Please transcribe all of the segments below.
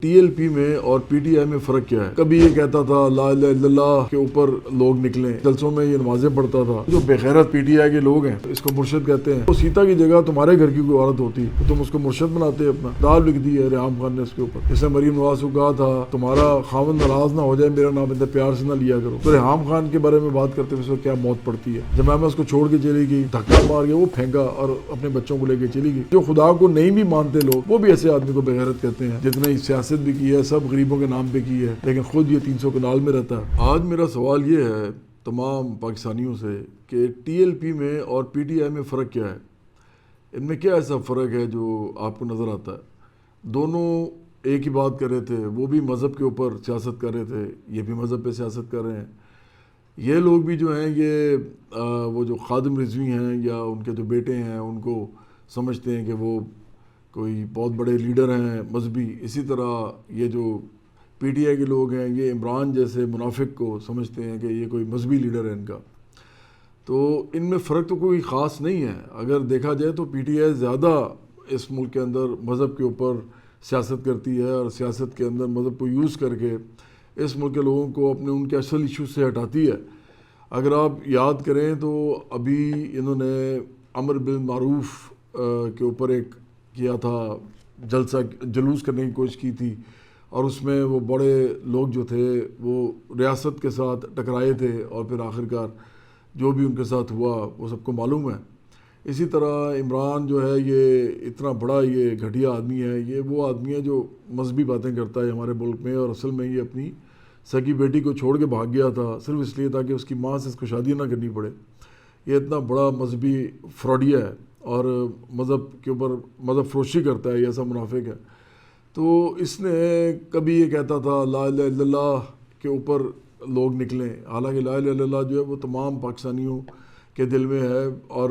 T L P میں اور P T I میں فرق کیا ہے؟ کبھی یہ کہتا تھا لا الہ الا اللہ کے اوپر لوگ نکلیں، جلسوں میں یہ نمازیں پڑھتا تھا۔ جو بے غیرت پی ٹی آئی کے لوگ ہیں اس کو مرشد کہتے ہیں۔ وہ سیتا کی جگہ تمہارے گھر کی کوئی عورت ہوتی تو تم اس کو مرشد بناتے اپنا۔ دال لکھ دی ہے ریحام خان نے اس کے اوپر، جس نے مریم نواز کو کہا تھا تمہارا خاوند ناراض نہ ہو جائے میرا نام اتنے پیار سے نہ لیا کرو۔ تو ریحام خان کے بارے میں بات کرتے ہوئے اس کو کیا موت پڑتی ہے۔ جمائمہ اس کو چھوڑ کے چلی گئی، دھکا مار کے وہ پھینکا اور اپنے بچوں کو لے کے چلی گئی۔ جو خدا کو نہیں بھی مانتے لوگ وہ بھی ایسے آدمی کو بے غیرت کہتے ہیں۔ جتنے سیاست بھی کی ہے سب غریبوں کے نام پہ کی ہے، لیکن خود یہ 300 کنال میں رہتا ہے۔ آج میرا سوال یہ ہے تمام پاکستانیوں سے کہ ٹی ایل پی میں اور پی ٹی آئی میں فرق کیا ہے؟ ان میں کیا ایسا فرق ہے جو آپ کو نظر آتا ہے؟ دونوں ایک ہی بات کر رہے تھے، وہ بھی مذہب کے اوپر سیاست کر رہے تھے، یہ بھی مذہب پہ سیاست کر رہے ہیں۔ یہ لوگ بھی جو ہیں یہ وہ جو خادم رضوی ہیں یا ان کے جو بیٹے ہیں ان کو سمجھتے ہیں کہ وہ کوئی بہت بڑے لیڈر ہیں مذہبی۔ اسی طرح یہ جو پی ٹی آئی کے لوگ ہیں یہ عمران جیسے منافق کو سمجھتے ہیں کہ یہ کوئی مذہبی لیڈر ہے ان کا۔ تو ان میں فرق تو کوئی خاص نہیں ہے۔ اگر دیکھا جائے تو پی ٹی آئی زیادہ اس ملک کے اندر مذہب کے اوپر سیاست کرتی ہے اور سیاست کے اندر مذہب کو یوز کر کے اس ملک کے لوگوں کو اپنے ان کے اصل ایشو سے ہٹاتی ہے۔ اگر آپ یاد کریں تو ابھی انہوں نے امر بالمعروف کے اوپر ایک کیا تھا جلسہ، جلوس کرنے کی کوشش کی تھی، اور اس میں وہ بڑے لوگ جو تھے وہ ریاست کے ساتھ ٹکرائے تھے اور پھر آخرکار جو بھی ان کے ساتھ ہوا وہ سب کو معلوم ہے۔ اسی طرح عمران جو ہے یہ اتنا بڑا یہ گھٹیا آدمی ہے، یہ وہ آدمی ہے جو مذہبی باتیں کرتا ہے ہمارے ملک میں، اور اصل میں یہ اپنی سگی بیٹی کو چھوڑ کے بھاگ گیا تھا صرف اس لیے تاکہ اس کی ماں سے اس کو شادی نہ کرنی پڑے۔ یہ اتنا بڑا مذہبی فراڈیا ہے اور مذہب کے اوپر مذہب فروشی کرتا ہے، یہ ایسا منافق ہے۔ تو اس نے کبھی یہ کہتا تھا لا الہ الا اللہ کے اوپر لوگ نکلیں، حالانکہ لا الہ الا اللہ جو ہے وہ تمام پاکستانیوں کے دل میں ہے، اور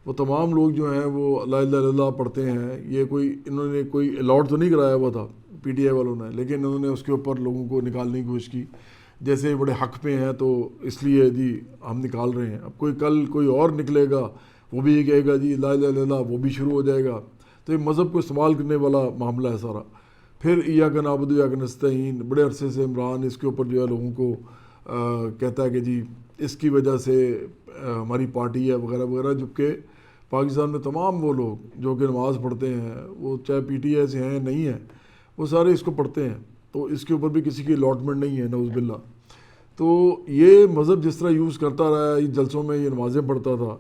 وہ تمام لوگ جو ہیں وہ لا الہ الا اللہ پڑھتے ہیں۔ یہ کوئی انہوں نے کوئی الاٹ تو نہیں کرایا ہوا تھا پی ٹی آئی والوں نے، لیکن انہوں نے اس کے اوپر لوگوں کو نکالنے کی کوشش کی، جیسے بڑے حق پہ ہیں تو اس لیے جی ہم نکال رہے ہیں۔ اب کل کوئی اور نکلے گا وہ بھی یہ کہے گا جی لا الہ الا اللہ، وہ بھی شروع ہو جائے گا۔ تو یہ مذہب کو استعمال کرنے والا معاملہ ہے سارا۔ پھر ایاک نعبد و ایاک نستعین، بڑے عرصے سے عمران اس کے اوپر جو ہے لوگوں کو کہتا ہے کہ جی اس کی وجہ سے ہماری پارٹی ہے وغیرہ وغیرہ، جبکہ پاکستان میں تمام وہ لوگ جو کہ نماز پڑھتے ہیں وہ چاہے پی ٹی آئی سے ہیں نہیں ہیں، وہ سارے اس کو پڑھتے ہیں، تو اس کے اوپر بھی کسی کی الاٹمنٹ نہیں ہے نعوذ باللہ۔ تو یہ مذہب جس طرح یوز کرتا رہا ہے، جلسوں میں یہ نمازیں پڑھتا تھا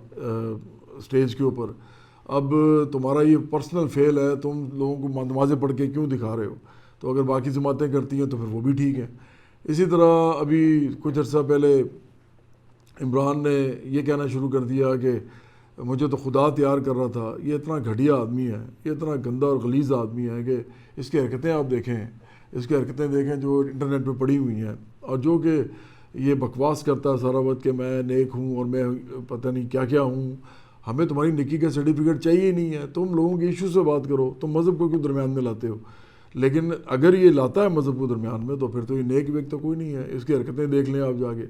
اسٹیج کے اوپر، اب تمہارا یہ پرسنل فیل ہے، تم لوگوں کو نمازیں پڑھ کے کیوں دکھا رہے ہو؟ تو اگر باقی جماعتیں کرتی ہیں تو پھر وہ بھی ٹھیک ہے۔ اسی طرح ابھی کچھ عرصہ پہلے عمران نے یہ کہنا شروع کر دیا کہ مجھے تو خدا تیار کر رہا تھا۔ یہ اتنا گھٹیا آدمی ہے، یہ اتنا گندا اور غلیظ آدمی ہے کہ اس کی حرکتیں آپ دیکھیں، اس کی حرکتیں دیکھیں جو انٹرنیٹ پہ پڑی ہوئی ہیں، اور جو کہ یہ بکواس کرتا ہے سارا وقت کہ میں نیک ہوں اور میں پتہ نہیں کیا کیا ہوں۔ ہمیں تمہاری نیکی کا سرٹیفکیٹ چاہیے نہیں ہے، تم لوگوں کے ایشو سے بات کرو، تم مذہب کو کیوں درمیان میں لاتے ہو؟ لیکن اگر یہ لاتا ہے مذہب کو درمیان میں تو پھر تو یہ نیک ویک تو کوئی نہیں ہے۔ اس کی حرکتیں دیکھ لیں آپ جا کے،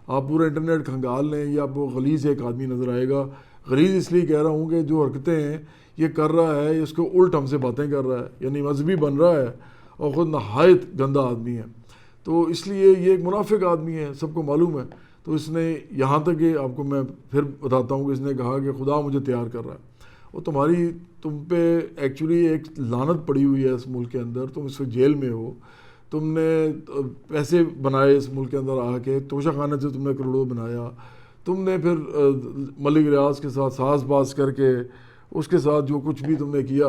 آپ پورا انٹرنیٹ کھنگال لیں، یا آپ کو غلیظ ایک آدمی نظر آئے گا۔ غلیظ اس لیے کہہ رہا ہوں کہ جو حرکتیں ہیں یہ کر رہا ہے، اس کو الٹ ہم سے باتیں کر رہا ہے، یعنی مذہبی بن رہا ہے اور خود نہایت گندا آدمی ہے۔ تو اس لیے یہ ایک منافق آدمی ہے، سب کو معلوم ہے۔ تو اس نے یہاں تک کہ آپ کو میں پھر بتاتا ہوں کہ اس نے کہا کہ خدا مجھے تیار کر رہا ہے۔ وہ تم پہ ایکچولی ایک لعنت پڑی ہوئی ہے اس ملک کے اندر، تم اس وقت جیل میں ہو، تم نے پیسے بنائے اس ملک کے اندر آ کے، توشہ خانے سے تم نے کروڑوں بنایا، تم نے پھر ملک ریاض کے ساتھ ساز باز کر کے اس کے ساتھ جو کچھ بھی تم نے کیا،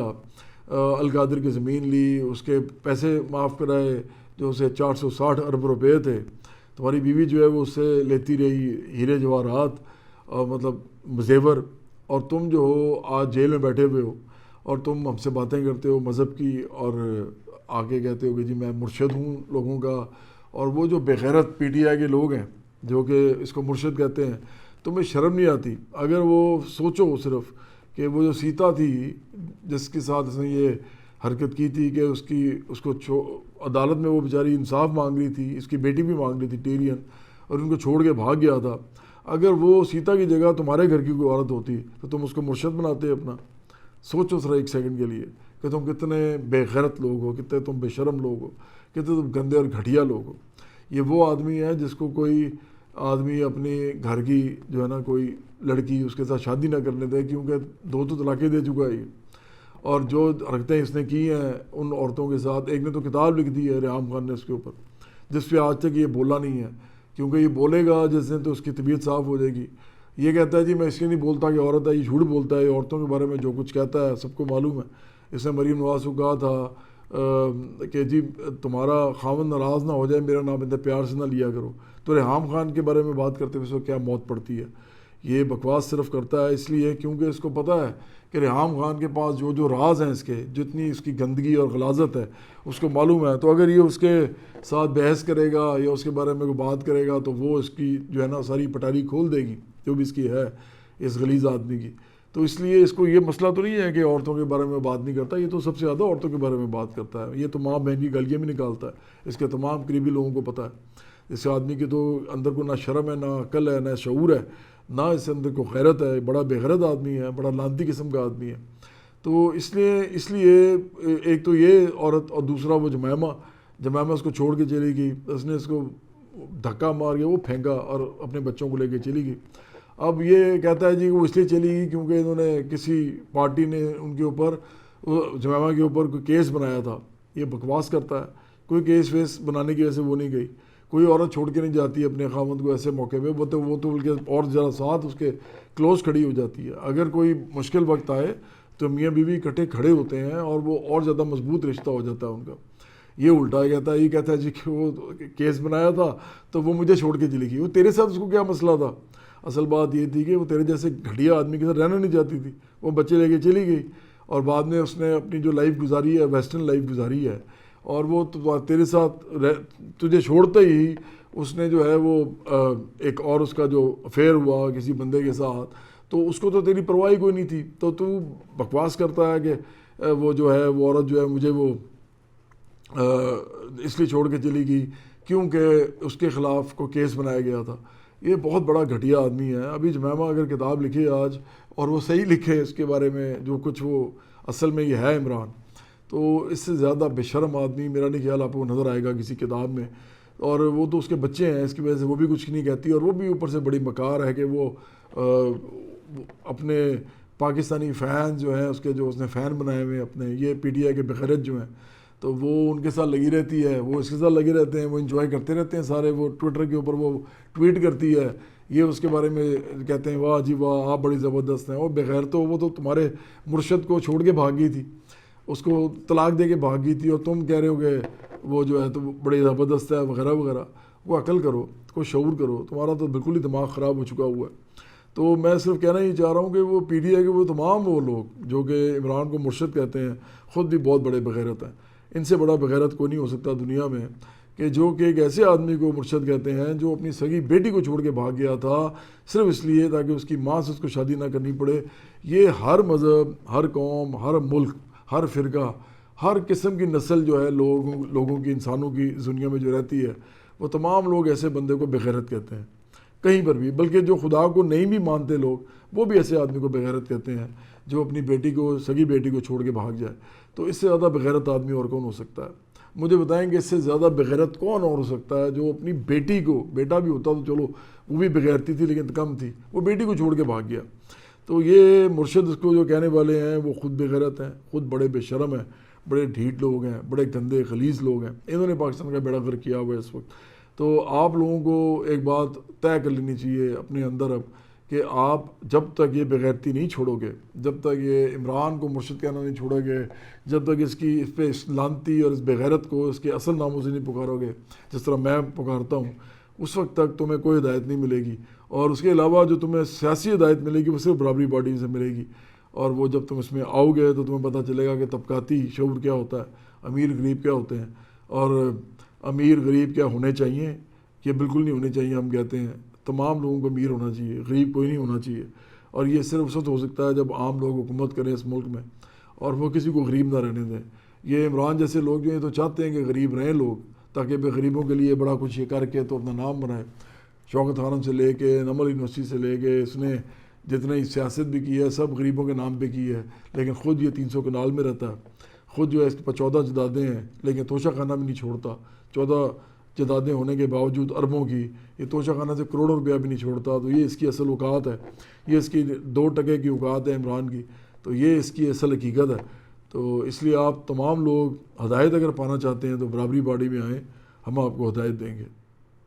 القادر کی زمین لی، اس کے پیسے معاف کرائے جو اسے 460 ارب روپے تھے، تمہاری بیوی جو ہے وہ اس سے لیتی رہی ہیرے جواہرات اور مطلب زیور، اور تم جو ہو آج جیل میں بیٹھے ہوئے ہو اور تم ہم سے باتیں کرتے ہو مذہب کی، اور آگے کہتے ہو کہ جی میں مرشد ہوں لوگوں کا۔ اور وہ جو بے غیرت پی ٹی آئی کے لوگ ہیں جو کہ اس کو مرشد کہتے ہیں، تمہیں شرم نہیں آتی؟ اگر وہ سوچو صرف کہ وہ جو سیتا تھی جس کے ساتھ اس نے یہ حرکت کی تھی کہ اس کو عدالت میں وہ بیچاری انصاف مانگ رہی تھی، اس کی بیٹی بھی مانگ رہی تھی ٹیرین، اور ان کو چھوڑ کے بھاگ گیا تھا، اگر وہ سیتا کی جگہ تمہارے گھر کی کوئی عورت ہوتی تو تم اس کو مرشد بناتے اپنا؟ سوچو ذرا ایک سیکنڈ کے لیے، کہ تم کتنے بے غیرت لوگ ہو، کتنے تم بے شرم لوگ ہو، کتنے تم گندے اور گھٹیا لوگ ہو۔ یہ وہ آدمی ہے جس کو کوئی آدمی اپنے گھر کی جو ہے نا کوئی لڑکی اس کے ساتھ شادی نہ کرنے دے، کیونکہ 2 تو طلاقیں دے چکا ہے یہ، اور جو حرکتیں اس نے کی ہیں ان عورتوں کے ساتھ، ایک نے تو کتاب لکھ دی ہے ریحام خان نے اس کے اوپر، جس پہ آج تک یہ بولا نہیں ہے، کیونکہ یہ بولے گا جس دن تو اس کی طبیعت صاف ہو جائے گی۔ یہ کہتا ہے جی میں اس لیے نہیں بولتا کہ عورت ہے، یہ جھوٹ بولتا ہے، عورتوں کے بارے میں جو کچھ کہتا ہے سب کو معلوم ہے۔ اس نے مریم نواز کو کہا تھا کہ جی تمہارا خاوند ناراض نہ ہو جائے، میرا نام اتنے پیار سے نہ لیا کرو، تو ریحام خان کے بارے میں بات کرتے ہوئے اس کو کیا موت پڑتی ہے۔ یہ بکواس صرف کرتا ہے اس لیے کیونکہ اس کو پتہ ہے کہ ریحام خان کے پاس جو راز ہیں اس کے، جتنی اس کی گندگی اور غلاظت ہے اس کو معلوم ہے، تو اگر یہ اس کے ساتھ بحث کرے گا یا اس کے بارے میں کوئی بات کرے گا تو وہ اس کی جو ہے نا ساری پٹاری کھول دے گی جو بھی اس کی ہے اس غلیظ آدمی کی۔ تو اس لیے اس کو یہ مسئلہ تو نہیں ہے کہ عورتوں کے بارے میں بات نہیں کرتا، یہ تو سب سے زیادہ عورتوں کے بارے میں بات کرتا ہے، یہ تو ماں بہن کی گالیاں بھی نکالتا ہے، اس کے تمام قریبی لوگوں کو پتہ ہے۔ اس آدمی کے تو اندر کو نہ شرم ہے، نہ عقل ہے، نہ شعور ہے، نہ اس اندر کو غیرت ہے، بڑا بے غیرت آدمی ہے، بڑا لانتی قسم کا آدمی ہے۔ تو اس لیے ایک تو یہ عورت، اور دوسرا وہ جمائمہ اس کو چھوڑ کے چلی گئی، اس نے اس کو دھکا مار کے وہ پھینکا اور اپنے بچوں کو لے کے چلی گئی۔ اب یہ کہتا ہے جی وہ اس لیے چلی گئی کیونکہ انہوں نے کسی پارٹی نے ان کے اوپر، جمائمہ کے اوپر کوئی کیس بنایا تھا۔ یہ بکواس کرتا ہے، کوئی کیس ویس بنانے کی وجہ سے وہ نہیں گئی، کوئی عورت چھوڑ کے نہیں جاتی اپنے خاوند کو ایسے موقع پہ، وہ تو بلکہ اور ذرا ساتھ اس کے کلوز کھڑی ہو جاتی ہے۔ اگر کوئی مشکل وقت آئے تو میاں بیوی اکٹھے کھڑے ہوتے ہیں اور وہ اور زیادہ مضبوط رشتہ ہو جاتا ہے ان کا۔ یہ الٹا کہتا ہے جی کہ وہ کیس بنایا تھا تو وہ مجھے چھوڑ کے چلی گئی، وہ تیرے ساتھ اس کو کیا مسئلہ تھا؟ اصل بات یہ تھی کہ وہ تیرے جیسے گھٹیا آدمی کے ساتھ رہنا نہیں چاہتی تھی، وہ بچے لے کے چلی گئی، اور بعد میں اس نے اپنی جو لائف گزاری ہے ویسٹرن لائف گزاری ہے، اور وہ تیرے ساتھ تجھے چھوڑتے ہی اس نے جو ہے وہ ایک اور اس کا جو افیئر ہوا کسی بندے کے ساتھ، تو اس کو تو تیری پرواہ کوئی نہیں تھی، تو بکواس کرتا ہے کہ وہ جو ہے وہ عورت جو ہے مجھے وہ اس لیے چھوڑ کے چلی گئی کیونکہ اس کے خلاف کو کیس بنایا گیا تھا۔ یہ بہت بڑا گھٹیا آدمی ہے۔ ابھی جمائمہ اگر کتاب لکھے آج اور وہ صحیح لکھے اس کے بارے میں جو کچھ وہ اصل میں یہ ہے عمران، تو اس سے زیادہ بے شرم آدمی میرا نہیں خیال آپ کو نظر آئے گا کسی کتاب میں۔ اور وہ تو اس کے بچے ہیں، اس کی وجہ سے وہ بھی کچھ نہیں کہتی، اور وہ بھی اوپر سے بڑی مکار ہے کہ وہ اپنے پاکستانی فین جو ہیں اس کے جو اس نے فین بنائے ہوئے اپنے، یہ پی ٹی آئی کے بغیرت جو ہیں، تو وہ ان کے ساتھ لگی رہتی ہے، وہ اس کے ساتھ لگے رہتے ہیں، وہ انجوائے کرتے رہتے ہیں سارے، وہ ٹویٹر کے اوپر وہ ٹویٹ کرتی ہے، یہ اس کے بارے میں کہتے ہیں واہ جی واہ آپ بڑی زبردست ہیں۔ وہ بغیر تو وہ تو تمہارے مرشد کو چھوڑ کے بھاگ گئی تھی، اس کو طلاق دے کے بھاگ گئی تھی، اور تم کہہ رہے ہو کہ وہ جو ہے تو بڑی زبردست ہے وغیرہ وغیرہ۔ وہ عقل کرو، کوئی شعور کرو، تمہارا تو بالکل ہی دماغ خراب ہو چکا ہوا ہے۔ تو میں صرف کہنا یہ چاہ رہا ہوں کہ وہ پی ڈی آئی کے وہ تمام وہ لوگ جو کہ عمران کو مرشد کہتے ہیں خود بھی بہت بڑے بغیرت ہیں، ان سے بڑا بغیرت کوئی نہیں ہو سکتا دنیا میں، کہ جو کہ ایک ایسے آدمی کو مرشد کہتے ہیں جو اپنی سگی بیٹی کو چھوڑ کے بھاگ گیا تھا صرف اس لیے تاکہ اس کی ماں سے اس کو شادی نہ کرنی پڑے۔ یہ ہر مذہب، ہر قوم، ہر ملک، ہر فرقہ، ہر قسم کی نسل جو ہے لوگوں کی، انسانوں کی دنیا میں جو رہتی ہے، وہ تمام لوگ ایسے بندے کو بغیرت کہتے ہیں کہیں پر بھی، بلکہ جو خدا کو نہیں بھی مانتے لوگ وہ بھی ایسے آدمی کو بغیرت کہتے ہیں جو اپنی بیٹی کو، سگی بیٹی کو چھوڑ کے بھاگ جائے۔ تو اس سے زیادہ بغیرت آدمی اور کون ہو سکتا ہے؟ مجھے بتائیں کہ اس سے زیادہ بغیرت کون اور ہو سکتا ہے جو اپنی بیٹی کو، بیٹا بھی ہوتا تو چلو وہ بھی بغیرتی تھی لیکن کم تھی، وہ بیٹی کو چھوڑ کے بھاگ گیا۔ تو یہ مرشد اس کو جو کہنے والے ہیں وہ خود بغیرت ہیں، خود بڑے بے شرم ہیں، بڑے ڈھیٹ لوگ ہیں، بڑے گندے خلیظ لوگ ہیں، انہوں نے پاکستان کا بیڑا غرق کیا ہوا ہے اس وقت۔ تو آپ لوگوں کو ایک بات طے کر لینی چاہیے اپنے اندر اب، کہ آپ جب تک یہ بغیرتی نہیں چھوڑو گے، جب تک یہ عمران کو مرشد کہنا نہیں چھوڑو گے، جب تک اس پہ اس لانتی اور اس بغیرت کو اس کے اصل ناموں سے نہیں پکارو گے جس طرح میں پکارتا ہوں، اس وقت تک تمہیں کوئی ہدایت نہیں ملے گی۔ اور اس کے علاوہ جو تمہیں سیاسی ہدایت ملے گی وہ صرف برابری پارٹی سے ملے گی، اور وہ جب تم اس میں آؤ گے تو تمہیں پتہ چلے گا کہ طبقاتی شعور کیا ہوتا ہے، امیر غریب کیا ہوتے ہیں، اور امیر غریب کیا ہونے چاہیے، یہ بالکل نہیں ہونے چاہیے۔ ہم کہتے ہیں تمام لوگوں کو امیر ہونا چاہیے، غریب کوئی نہیں ہونا چاہیے، اور یہ صرف اس وقت ہو سکتا ہے جب عام لوگ حکومت کریں اس ملک میں اور وہ کسی کو غریب نہ رہنے دیں۔ یہ عمران جیسے لوگ جو ہیں تو چاہتے ہیں کہ غریب رہیں لوگ، تاکہ بے غریبوں کے لیے بڑا کچھ یہ کر کے تو اپنا نام بنائے۔ شوکت خانم سے لے کے نمل یونیورسٹی سے لے کے اس نے جتنی سیاست بھی کی ہے سب غریبوں کے نام پہ کی ہے، لیکن خود یہ 300 کنال میں رہتا ہے، خود جو ہے اس کے پاس 14 جدادیں ہیں لیکن توشہ خانہ بھی نہیں چھوڑتا. 14 جدادیں ہونے کے باوجود اربوں کی یہ توشہ خانہ سے کروڑوں روپیہ بھی نہیں چھوڑتا. تو یہ اس کی اصل اوقات ہے, یہ اس کی 2% کی اوقات ہے عمران کی. تو یہ اس کی اصل حقیقت ہے. تو اس لیے آپ تمام لوگ ہدایت اگر پانا چاہتے ہیں تو برابری پارٹی میں آئیں, ہم آپ کو ہدایت دیں گے.